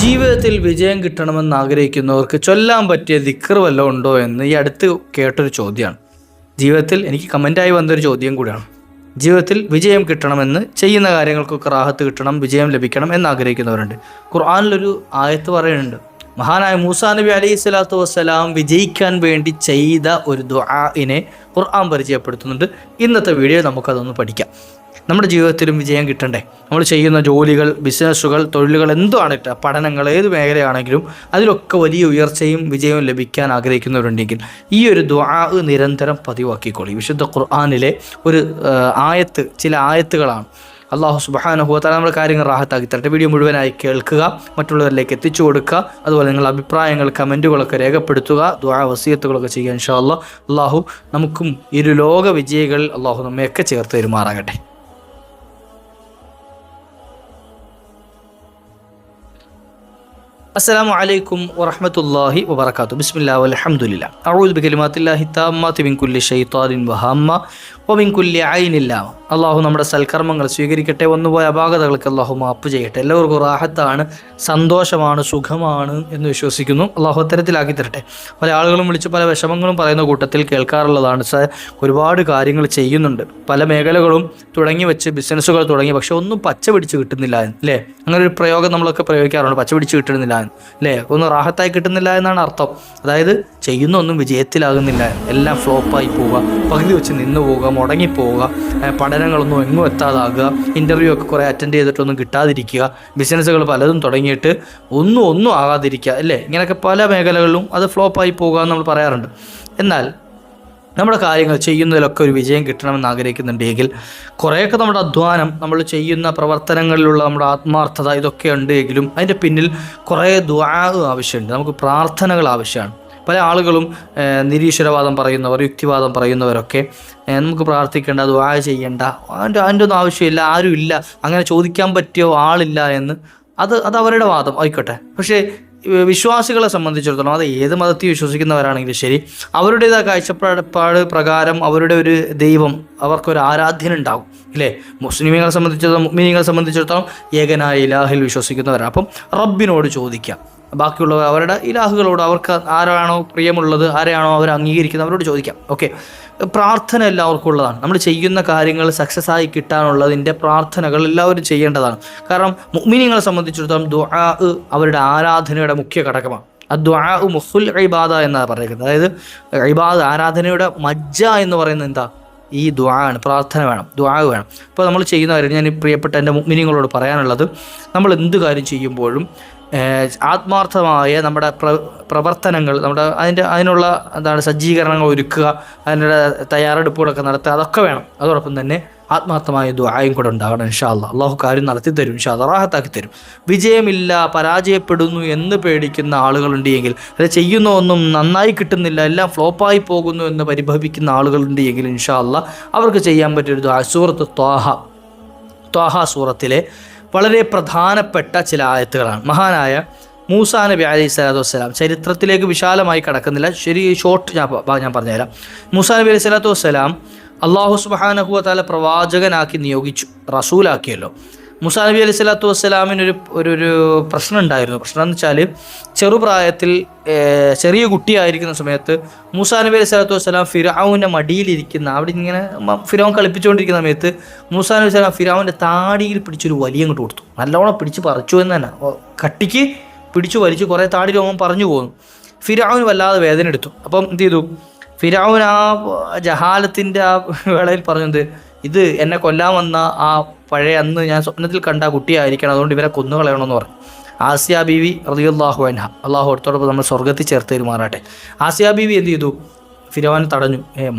ജീവിതത്തിൽ വിജയം കിട്ടണമെന്ന് ആഗ്രഹിക്കുന്നവർക്ക് ചൊല്ലാൻ പറ്റിയ ദിക്ർ വല്ലതും ഉണ്ടോ എന്ന് ഈ അടുത്ത് കേട്ടൊരു ചോദ്യമാണ്. ജീവിതത്തിൽ എനിക്ക് കമൻ്റായി വന്നൊരു ചോദ്യം കൂടിയാണ്. ജീവിതത്തിൽ വിജയം കിട്ടണമെന്ന്, ചെയ്യുന്ന കാര്യങ്ങൾക്കൊക്കെ റാഹത്ത് കിട്ടണം, വിജയം ലഭിക്കണം എന്ന് ആഗ്രഹിക്കുന്നവരുണ്ട്. ഖുർആനിലൊരു ആയത്ത് പറയുന്നുണ്ട്, മഹാനായ മൂസാ നബി അലൈഹി സ്വലാത്തു വസ്സലാം വിജയിക്കാൻ വേണ്ടി ചെയ്ത ഒരു ദുആഇനെ ഖുർആൻ പരിചയപ്പെടുത്തുന്നുണ്ട്. ഇന്നത്തെ വീഡിയോ നമുക്കതൊന്ന് പഠിക്കാം. നമ്മുടെ ജീവിതത്തിലും വിജയം കിട്ടണ്ടേ? നമ്മൾ ചെയ്യുന്ന ജോലികൾ, ബിസിനസ്സുകൾ, തൊഴിലുകൾ എന്തുവാണിട്ട്, പഠനങ്ങൾ, ഏത് മേഖലയാണെങ്കിലും അതിലൊക്കെ വലിയ ഉയർച്ചയും വിജയവും ലഭിക്കാൻ ആഗ്രഹിക്കുന്നവരുണ്ടെങ്കിൽ ഈ ഒരു ദുആ നിരന്തരം പതിവാക്കിക്കോളി. വിശുദ്ധ ഖുർആനിലെ ഒരു ചില ആയത്തുകളാണ്. അല്ലാഹു സുബ്ഹാനഹു വ തആല നമ്മുടെ കാര്യങ്ങൾ റാഹത്താക്കി തരട്ടെ. വീഡിയോ മുഴുവനായി കേൾക്കുക, മറ്റുള്ളവരിലേക്ക് എത്തിച്ചു കൊടുക്കുക. അതുപോലെ നിങ്ങളുടെ അഭിപ്രായങ്ങൾ, കമൻറ്റുകളൊക്കെ രേഖപ്പെടുത്തുക, ദുആ വസിയത്തുകളൊക്കെ ചെയ്യുക. ഇൻഷാ അല്ലാഹ് അല്ലാഹു നമുക്കും ലോക വിജയികൾ അല്ലാഹു നമ്മയൊക്കെ ചേർത്ത് തരുമാറാകട്ടെ. അസ്സലാമു അലൈക്കും വറഹ്മത്തുള്ളാഹി വബറകാതുഹു. ബിസ്മില്ലാഹി വൽഹംദുലില്ലാഹ്. അഊദു ബികലിമാത്തില്ലാഹി താമ്മാതി മിൻ കുല്ലി ശൈത്വാനിൻ വഹമ്മ വമിൻ കുല്ലി ഐനിൻ ലാമ. അല്ലാഹു നമ്മുടെ സൽക്കർമ്മങ്ങൾ സ്വീകരിക്കട്ടെ. വന്നുപോയ അപാകതകൾക്ക് അല്ലാഹു മാപ്പ് ചെയ്യട്ടെ. എല്ലാവർക്കും റാഹത്താണ്, സന്തോഷമാണ്, സുഖമാണ് എന്ന് വിശ്വസിക്കുന്നു. അല്ലാഹു അത്തരത്തിലാക്കി തരട്ടെ. പല ആളുകളും വിളിച്ച് പല വിഷമങ്ങളും പറയുന്ന കൂട്ടത്തിൽ കേൾക്കാറുള്ളതാണ്, ഒരുപാട് കാര്യങ്ങൾ ചെയ്യുന്നുണ്ട്, പല മേഖലകളും തുടങ്ങി വെച്ച് ബിസിനസ്സുകൾ തുടങ്ങി, പക്ഷെ ഒന്നും പച്ച പിടിച്ച് കിട്ടുന്നില്ല അല്ലേ? അങ്ങനെ ഒരു പ്രയോഗം നമ്മളൊക്കെ പ്രയോഗിക്കാറുണ്ട്, പച്ച പിടിച്ച് കിട്ടുന്നില്ല അല്ലേ? ഒന്നും റാഹത്തായി കിട്ടുന്നില്ല എന്നാണ് അർത്ഥം. അതായത് ചെയ്യുന്ന ഒന്നും വിജയത്തിലാകുന്നില്ല, എല്ലാം ഫ്ലോപ്പായി പോവുക, പകുതി വെച്ച് നിന്ന് പോവുക, മുടങ്ങിപ്പോവുക, പഠനങ്ങളൊന്നും എങ്ങും എത്താതാകുക, ഇൻ്റർവ്യൂ ഒക്കെ കുറേ അറ്റൻഡ് ചെയ്തിട്ടൊന്നും കിട്ടാതിരിക്കുക, ബിസിനസ്സുകൾ പലതും തുടങ്ങിയിട്ട് ഒന്നും ആകാതിരിക്കുക അല്ലേ? ഇങ്ങനെയൊക്കെ പല മേഖലകളിലും അത് ഫ്ലോപ്പായി പോവുക എന്ന് നമ്മൾ പറയാറുണ്ട്. എന്നാൽ നമ്മുടെ കാര്യങ്ങൾ ചെയ്യുന്നതിലൊക്കെ ഒരു വിജയം കിട്ടണമെന്ന് ആഗ്രഹിക്കുന്നുണ്ടെങ്കിൽ കുറേയൊക്കെ നമ്മുടെ അധ്വാനം, നമ്മൾ ചെയ്യുന്ന പ്രവർത്തനങ്ങളിലുള്ള നമ്മുടെ ആത്മാർത്ഥത, ഇതൊക്കെ ഉണ്ടെങ്കിലും അതിൻ്റെ പിന്നിൽ കുറേ ദുആ ആവശ്യമുണ്ട്, നമുക്ക് പ്രാർത്ഥനകൾ ആവശ്യമാണ്. പല ആളുകളും നിരീശ്വരവാദം പറയുന്നവർ, യുക്തിവാദം പറയുന്നവരൊക്കെ നമുക്ക് പ്രാർത്ഥിക്കേണ്ട, ദുആ ചെയ്യേണ്ട, അതിൻ്റെ ഒന്നും ആവശ്യമില്ല, ആരും ഇല്ല, അങ്ങനെ ചോദിക്കാൻ പറ്റിയോ ആളില്ല എന്ന്, അത് അവരുടെ വാദം ആയിക്കോട്ടെ. പക്ഷേ വിശ്വാസികളെ സംബന്ധിച്ചിടത്തോളം, അത് ഏത് മതത്തിൽ വിശ്വസിക്കുന്നവരാണെങ്കിലും ശരി, അവരുടേതായ കാഴ്ചപ്പാട് പ്രകാരം അവരുടെ ഒരു ദൈവം, അവർക്കൊരു ആരാധ്യനുണ്ടാവും ഇല്ലേ? മുസ്ലിമീങ്ങളെ സംബന്ധിച്ചിടത്തോളം, മുഅ്മിനീങ്ങളെ സംബന്ധിച്ചിടത്തോളം ഏകനായ ഇലാഹിൽ വിശ്വസിക്കുന്നവരാണ്. അപ്പം റബ്ബിനോട് ചോദിക്കാം, ബാക്കിയുള്ളവർ അവരുടെ ഇലാഹുകളോട്, അവർക്ക് ആരാണോ പ്രിയമുള്ളത്, ആരെയാണോ അവർ അംഗീകരിക്കുന്നത് അവരോട് ചോദിക്കാം. ഓക്കെ, പ്രാർത്ഥന എല്ലാവർക്കും ഉള്ളതാണ്. നമ്മൾ ചെയ്യുന്ന കാര്യങ്ങൾ സക്സസ് ആയി കിട്ടാനുള്ളതിൻ്റെ പ്രാർത്ഥനകൾ എല്ലാവരും ചെയ്യേണ്ടതാണ്. കാരണം മുഅ്മിനീങ്ങളെ സംബന്ധിച്ചിടത്തോളം ദുആ അവരുടെ ആരാധനയുടെ മുഖ്യ ഘടകമാണ്. ദുആ മുഖുൽ ഇബാദ എന്നാണ് പറയുന്നത്. അതായത് ഇബാദ, ആരാധനയുടെ മജ്ജ എന്ന് പറയുന്നത് എന്താ? ഈ ദുആ ആണ്, പ്രാർത്ഥന വേണം, ദുആ വേണം. ഇപ്പോൾ നമ്മൾ ചെയ്യുന്ന കാര്യം, ഞാൻ പ്രിയപ്പെട്ട എൻ്റെ മുഅ്മിനീങ്ങളോട് പറയാനുള്ളത്, നമ്മൾ എന്ത് കാര്യം ചെയ്യുമ്പോഴും ആത്മാർത്ഥമായ നമ്മുടെ പ്രവർത്തനങ്ങൾ, അതിനുള്ള സജ്ജീകരണങ്ങൾ ഒരുക്കുക, അതിനുള്ള തയ്യാറെടുപ്പുകളൊക്കെ നടത്തുക, അതൊക്കെ വേണം. അതോടൊപ്പം തന്നെ ആത്മാർത്ഥമായ ദുആയും കൂടെ ഉണ്ടാകണം. ഇൻഷാ അല്ലാഹ് അല്ലാഹു കാര്യം നടത്തി തരും, ഇൻഷാ അല്ലാഹ് റാഹത്താക്കി തരും. വിജയമില്ല, പരാജയപ്പെടുന്നു എന്ന് പേടിക്കുന്ന ആളുകളുണ്ട് എങ്കിൽ, അത് ചെയ്യുന്ന ഒന്നും നന്നായി കിട്ടുന്നില്ല, എല്ലാം ഫ്ലോപ്പായി പോകുന്നു എന്ന് പരിഭവിക്കുന്ന ആളുകളുണ്ട് എങ്കിൽ ഇൻഷാ അല്ലാഹ് അവർക്ക് ചെയ്യാൻ പറ്റിയൊരു ദുആ സൂറത്ത് ത്വാഹ സൂറത്തിലെ വളരെ പ്രധാനപ്പെട്ട ചില ആയത്തുകളാണ്. മഹാനായ മൂസാ നബി അലൈഹി സ്വലാത്തു വസ്സലാം, ചരിത്രത്തിലേക്ക് വിശാലമായി കടക്കുന്നില്ല, ഷോർട്ട് ഞാൻ പറഞ്ഞുതരാം. മൂസാ നബി അലൈഹി സ്വലാത്തു വസ്സലാം അല്ലാഹു സുബ്ഹാനഹു വ തആല പ്രവാചകനാക്കി നിയോഗിച്ചു, റസൂലാക്കിയല്ലോ. മൂസാ നബി അലൈഹി സ്വലാത്തു വസ്സലാമിനൊരു ഒരു പ്രശ്നം ഉണ്ടായിരുന്നു. പ്രശ്നം എന്ന് വെച്ചാൽ, ചെറുപ്രായത്തിൽ ചെറിയ കുട്ടിയായിരിക്കുന്ന സമയത്ത് മൂസാ നബി അലൈഹി സ്വലാത്തു വസ്സലാം ഫിർഔൻ്റെ മടിയിലിരിക്കുന്ന, അവിടെ ഇങ്ങനെ ഫിർഔൻ കളിപ്പിച്ചുകൊണ്ടിരിക്കുന്ന സമയത്ത് മൂസാ നബി സ്വലാം ഫിർഔൻ്റെ താടിയിൽ പിടിച്ചൊരു വലിയ അങ്ങോട്ട് കൊടുത്തു. നല്ലോണം പിടിച്ച് പറിച്ചു എന്ന് തന്നെ, കട്ടിക്ക് പിടിച്ചു വലിച്ചു, കുറേ താടി രോമം പറഞ്ഞു പോകുന്നു. ഫിർഔന് വല്ലാതെ വേദന എടുത്തു. അപ്പം എന്ത് ചെയ്തു? ഫിർഔൻ ആ ജഹാലത്തിൻ്റെ ആ വേളയിൽ പറഞ്ഞത്, ഇത് എന്നെ കൊല്ലാൻ വന്ന ആ പഴയ അന്ന് ഞാൻ സ്വപ്നത്തിൽ കണ്ട കുട്ടിയായിരിക്കണം, അതുകൊണ്ട് ഇവരെ കൊന്നുകളയണമെന്ന് പറഞ്ഞു. ആസിയ ബീവി റളിയല്ലാഹു അൻഹ, അള്ളാഹു അടുത്തോടൊപ്പം നമ്മൾ സ്വർഗ്ഗത്തിൽ ചേർത്ത് തരുമാറാട്ടെ. ആസിയ ബീവി എന്ത് ചെയ്തു? ഫിർഔൻ തടഞ്ഞു.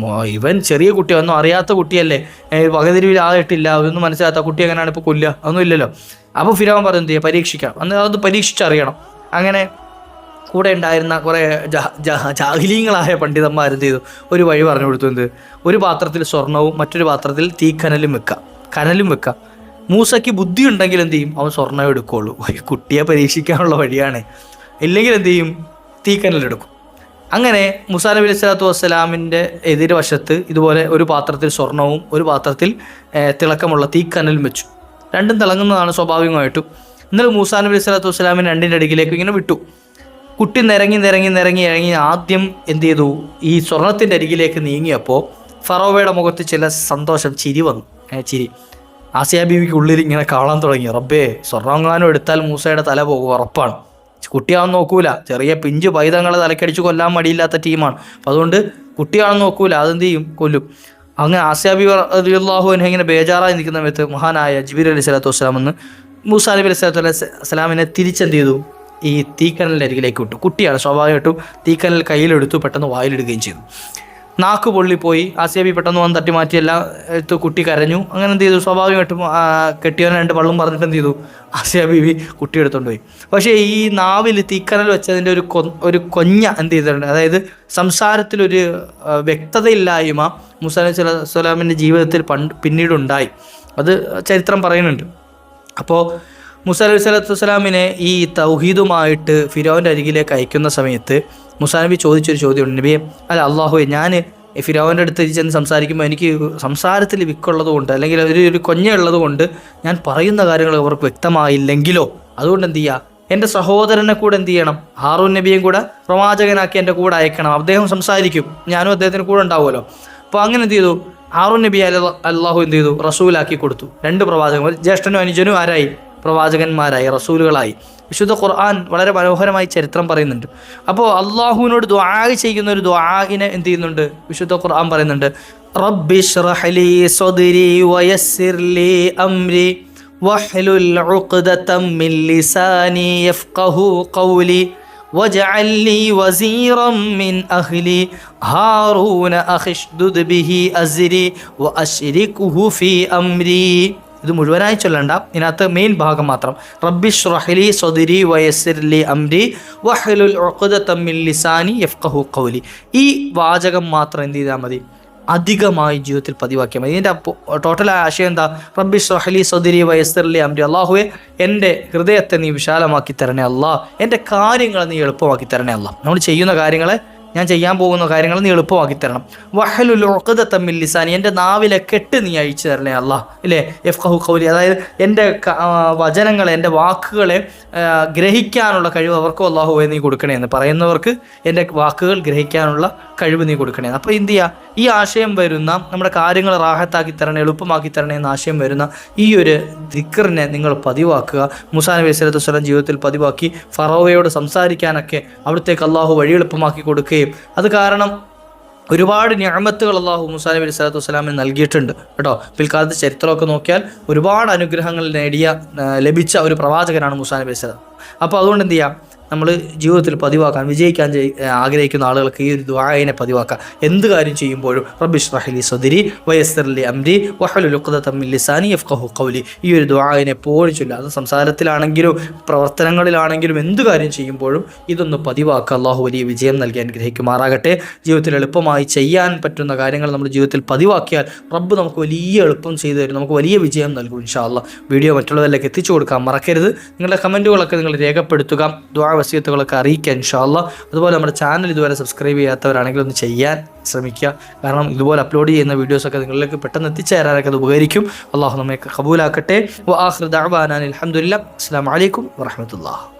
ഇവൻ ചെറിയ കുട്ടി, ഒന്നും അറിയാത്ത കുട്ടിയല്ലേ, വകതിരിവിൽ ആയിട്ടില്ല, അതൊന്നും മനസ്സിലാത്ത കുട്ടി എങ്ങനെയാണ് ഇപ്പോൾ കൊല്ലുക? ഒന്നും ഇല്ലല്ലോ. അപ്പോൾ ഫിർഔൻ പറഞ്ഞു, എന്ത് ചെയ്യുക, പരീക്ഷിക്കാം, അന്ന് അത് പരീക്ഷിച്ചറിയണം. അങ്ങനെ കൂടെ ഉണ്ടായിരുന്ന കുറേ ജാഹിലീങ്ങളായ പണ്ഡിതന്മാരെന്ത് ചെയ്തു? ഒരു വഴി പറഞ്ഞു കൊടുത്തു. എന്ത്? ഒരു പാത്രത്തിൽ സ്വർണവും മറ്റൊരു പാത്രത്തിൽ തീക്കനലും വെക്കാം. മൂസയ്ക്ക് ബുദ്ധി ഉണ്ടെങ്കിൽ എന്ത് ചെയ്യും? അവൻ സ്വർണ്ണം എടുക്കുകയുള്ളൂ. കുട്ടിയെ പരീക്ഷിക്കാനുള്ള വഴിയാണ്. ഇല്ലെങ്കിൽ എന്ത് ചെയ്യും? തീക്കനലെടുക്കും. അങ്ങനെ മൂസാ നബി അലൈഹി സ്വലാത്തു വസ്സലാമിൻ്റെ എതിർവശത്ത് ഇതുപോലെ ഒരു പാത്രത്തിൽ സ്വർണവും ഒരു പാത്രത്തിൽ തിളക്കമുള്ള തീക്കനലും വെച്ചു. രണ്ടും തിളങ്ങുന്നതാണ് സ്വാഭാവികമായിട്ടും. എന്നിട്ട് മൂസാ നബി സ്വല്ലല്ലാഹു അലൈഹി വസല്ലം രണ്ടിൻ്റെ അടിയിലേക്ക് ഇങ്ങനെ വിട്ടു. കുട്ടി നിരങ്ങി ആദ്യം എന്ത് ചെയ്തു, ഈ സ്വർണത്തിൻ്റെ അരികിലേക്ക് നീങ്ങിയപ്പോൾ ഫറോവയുടെ മുഖത്ത് ചില സന്തോഷം, ചിരി വന്നു. ചിരി ആസിയ ബീവിക്ക് ഉള്ളിൽ ഇങ്ങനെ കാണാൻ തുടങ്ങി. റബ്ബേ, സ്വർണ്ണമെങ്ങാനും എടുത്താൽ മൂസയുടെ തല പോകും, ഉറപ്പാണ്. കുട്ടിയാണെന്ന് നോക്കൂല, ചെറിയ പിഞ്ചു പൈതങ്ങളെ തലക്കടിച്ച് കൊല്ലാൻ മടിയില്ലാത്ത ടീമാണ്. അപ്പം അതുകൊണ്ട് കുട്ടിയാണെന്ന് നോക്കൂല, അതെന്ത് ചെയ്യും, കൊല്ലും. അങ്ങനെ ആസിയ ബീവി റളിയല്ലാഹു അൻഹ ഇങ്ങനെ ബേജാറായി നിൽക്കുന്ന സമയത്ത് മഹാനായ ജിബ്രീൽ അലൈഹി സ്വലാത്തു വസ്സലാം എന്ന് മൂസാ നബി അലൈഹി സ്വലാമിനെ തിരിച്ചെന്ത് ചെയ്തു, ഈ തീക്കനലിൻ്റെ അരികിലേക്ക് വിട്ടു. കുട്ടിയാണ്, സ്വാഭാവികമായിട്ടും തീക്കനൽ കയ്യിലെടുത്തു, പെട്ടെന്ന് വായിലിടുകയും ചെയ്തു. നാക്ക് പൊള്ളിപ്പോയി. ആസിയ ബി പെട്ടെന്ന് വന്ന് തട്ടി മാറ്റി എല്ലാം എടുത്ത് കുട്ടി കരഞ്ഞു. അങ്ങനെ എന്ത് ചെയ്തു, സ്വാഭാവികമായിട്ടും കെട്ടിയവനെ 2 പള്ളും പറഞ്ഞിട്ട് എന്ത് ചെയ്തു, ആസിയ ബീവി കുട്ടി എടുത്തുകൊണ്ട് പോയി. പക്ഷേ ഈ നാവിൽ തീക്കനൽ വെച്ചതിൻ്റെ ഒരു കൊഞ്ഞ എന്ത് ചെയ്തിട്ടുണ്ട്, അതായത് സംസാരത്തിലൊരു വ്യക്തതയില്ലായ്മ മൂസാ നബി സ്വലാമിൻ്റെ ജീവിതത്തിൽ പിന്നീടുണ്ടായി. അത് ചരിത്രം പറയുന്നുണ്ട്. അപ്പോൾ മൂസാ നബി സ്വല്ലല്ലാഹു അലൈഹി വസല്ലമിനെ ഈ തൗഹീദുമായിട്ട് ഫിറൗൻ്റെ അരികിലേക്ക് അയക്കുന്ന സമയത്ത് മൂസാ നബി ചോദിച്ചൊരു ചോദ്യമുണ്ട്, നബിയെ, അല്ല അള്ളാഹുവേ, ഞാൻ ഫിറൗൻ്റെ അടുത്ത് ചെന്ന് സംസാരിക്കുമ്പോൾ എനിക്ക് സംസാരത്തിൽ വിക്കുള്ളത് കൊണ്ട് അല്ലെങ്കിൽ ഒരു കൊഞ്ഞയുള്ളത് കൊണ്ട് ഞാൻ പറയുന്ന കാര്യങ്ങൾ അവർക്ക് വ്യക്തമായില്ലെങ്കിലോ, അതുകൊണ്ട് എന്ത് ചെയ്യുക, എൻ്റെ സഹോദരനെ കൂടെ എന്ത് ചെയ്യണം, ഹാറൂൻ നബിയും കൂടെ പ്രവാചകനാക്കി എൻ്റെ കൂടെ അയക്കണം, അദ്ദേഹം സംസാരിക്കും, ഞാനും അദ്ദേഹത്തിന് കൂടെ ഉണ്ടാവുമല്ലോ. അപ്പോൾ അങ്ങനെ എന്ത് ചെയ്തു, ഹാറൂൻ നബി അല്ലാഹു എന്ത് ചെയ്തു, റസൂലാക്കി കൊടുത്തു. 2 പ്രവാചകന്മാർ, ജ്യേഷ്ഠനും അനുജനും ആരായി, പ്രവാചകന്മാരായി, റസൂലുകളായി. വിശുദ്ധ ഖുർആൻ വളരെ മനോഹരമായി ചരിത്രം പറയുന്നുണ്ട്. അപ്പോൾ അള്ളാഹുവിനോട് ദുആ ചെയ്യുന്ന ഒരു ദുആഇനെ എന്ത് ചെയ്യുന്നുണ്ട്, വിശുദ്ധ ഖുർആൻ പറയുന്നുണ്ട്, റബ്ബി ഇശ്റഹ് ലീ സദ്രി വയസ്സിർ ലീ അംരി വഹ്ലുൽ ഉഖ്ദതം മിൻ ലിസാനി യഫ്ഖഹു ഖൗലി വജഅൽ ലീ വസീറൻ മിൻ അഹ്ലി ഹാറൂന അഖ്ഷ്ദുദ് ബിഹി അസ്രി വഅശ്രിക്ഹു ഫീ അംരി. ഇത് മുഴുവനായി ചൊല്ലണ്ട, ഇതിനകത്ത് മെയിൻ ഭാഗം മാത്രം. റബ്ബി ഇശ്റഹ് ലീ സദ്രി വയസ്സിർ ലീ അംരി വഹ്ലുൽ ഉഖ്ദതം മിൻ ലിസാനി യഫ്ഖഹു ഖൗലി. ഈ വാചകം മാത്രം എന്ത് ചെയ്താൽ മതി, അധികമായി ജീവിതത്തിൽ പതിവാക്കിയാൽ മതി. ഇതിൻ്റെ ടോട്ടൽ ആശയം എന്താ, റബ്ബി ഇശ്റഹ് ലീ സദ്രി വയസ്സിർ ലീ അംരി, അള്ളാഹുവെ എൻ്റെ ഹൃദയത്തെ നീ വിശാലമാക്കി തരണേ അല്ലാ, എൻ്റെ കാര്യങ്ങൾ നീ എളുപ്പമാക്കി തരണേ അല്ലാ, നമ്മൾ ചെയ്യുന്ന കാര്യങ്ങളെ, ഞാൻ ചെയ്യാൻ പോകുന്ന കാര്യങ്ങൾ നീ എളുപ്പമാക്കി തരണം. വഹ്ലുൽ ഉഖ്ദതം മിൻ ലിസാനി, എൻ്റെ നാവിലെ കെട്ട് നീ അഴിച്ചു തരണേ അല്ലാ, ഇല്ലേ, യഫ്ഖഹു ഖൗലി, അതായത് എൻ്റെ വചനങ്ങളെ, എൻ്റെ വാക്കുകളെ ഗ്രഹിക്കാനുള്ള കഴിവ് അവർക്കും അല്ലാഹുവേ നീ കൊടുക്കണേ എന്ന്, പറയുന്നവർക്ക് എൻ്റെ വാക്കുകൾ ഗ്രഹിക്കാനുള്ള കഴിവ് നീ കൊടുക്കണേ. അപ്പോൾ എന്ത് ചെയ്യുക, ഈ ആശയം വരുന്ന, നമ്മുടെ കാര്യങ്ങൾ റാഹത്താക്കി തരണേ, എളുപ്പമാക്കി തരണേ എന്ന ആശയം വരുന്ന ഈ ഒരു ദിക്റിനെ നിങ്ങൾ പതിവാക്കുക. മൂസാ നബി സ്വല്ലല്ലാഹു അലൈഹി വസല്ലം ജീവിതത്തിൽ പതിവാക്കി ഫറോവയോട് സംസാരിക്കാനൊക്കെ അവിടത്തേക്ക് അള്ളാഹു വഴി എളുപ്പമാക്കി കൊടുക്കുകയും, അത് കാരണം ഒരുപാട് നിഅമത്തുകൾ അല്ലാഹു മൂസാ നബി സ്വല്ലല്ലാഹു അലൈഹി വസല്ലമയെ നൽകിയിട്ടുണ്ട് കേട്ടോ. പിൽക്കാലത്ത് ചരിത്രമൊക്കെ നോക്കിയാൽ ഒരുപാട് അനുഗ്രഹങ്ങൾ ലഭിച്ച ഒരു പ്രവാചകനാണ് മൂസാ നബി സ്വല്ലല്ലാഹു അലൈഹി വസല്ലം. അപ്പോൾ അതുകൊണ്ട് എന്ത് ചെയ്യാം, നമ്മൾ ജീവിതത്തിൽ പതിവാക്കാൻ, വിജയിക്കാൻ ആഗ്രഹിക്കുന്ന ആളുകൾക്ക് ഈ ഒരു ദുആഇനെ പതിവാക്കുക. എന്ത് കാര്യം ചെയ്യുമ്പോഴും റബ്ബി ഇശ്റഹ് ലീ സദ്രി വയസ്സിർ ലീ അംരി വഹ്ലുൽ ഉഖ്ദതം മിൻ ലിസാനി യഫ്ഖഹു ഖൗലി. ഈ ഒരു ദുആഇനെ എപ്പോഴും ചൊല്ലുക. അത് സംസാരത്തിലാണെങ്കിലും പ്രവർത്തനങ്ങളിലാണെങ്കിലും എന്ത് കാര്യം ചെയ്യുമ്പോഴും ഇതൊന്ന് പതിവാക്കുക. അല്ലാഹു വലിയ വിജയം നൽകി അനുഗ്രഹിക്കുമാറാകട്ടെ. ജീവിതത്തിൽ എളുപ്പമായി ചെയ്യാൻ പറ്റുന്ന കാര്യങ്ങൾ നമ്മുടെ ജീവിതത്തിൽ പതിവാക്കിയാൽ റബ്ബ് നമുക്ക് വലിയ എളുപ്പം ചെയ്തു തരും, നമുക്ക് വലിയ വിജയം നൽകും ഇൻഷാ അല്ലാഹ്. വീഡിയോ മറ്റുള്ളവരിലേക്ക് എത്തിച്ചു കൊടുക്കാൻ മറക്കരുത്. നിങ്ങളുടെ കമൻറ്റുകളൊക്കെ നിങ്ങൾ രേഖപ്പെടുത്തുക, ദുആ വസിയത്തുകളൊക്കെ അറിയിക്കുക ഇൻഷാ അല്ലാഹ്. അതുപോലെ നമ്മുടെ ചാനൽ ഇതുവരെ സബ്സ്ക്രൈബ് ചെയ്യാത്തവരാണെങ്കിൽ ഒന്ന് ചെയ്യാൻ ശ്രമിക്കുക. കാരണം ഇതുപോലെ അപ്ലോഡ് ചെയ്യുന്ന വീഡിയോസൊക്കെ നിങ്ങളിലേക്ക് പെട്ടെന്ന് എത്തിച്ചേരാനൊക്കെ അത് ഉപകരിക്കും. അല്ലാഹു നമ്മെ ഖബൂലാക്കട്ടെ. വ ആഖിറു ദഅ്വാനാ അൽഹംദുലില്ലാഹ്. അസ്സലാമു അലൈക്കും വറഹ്മത്തുള്ളാഹി.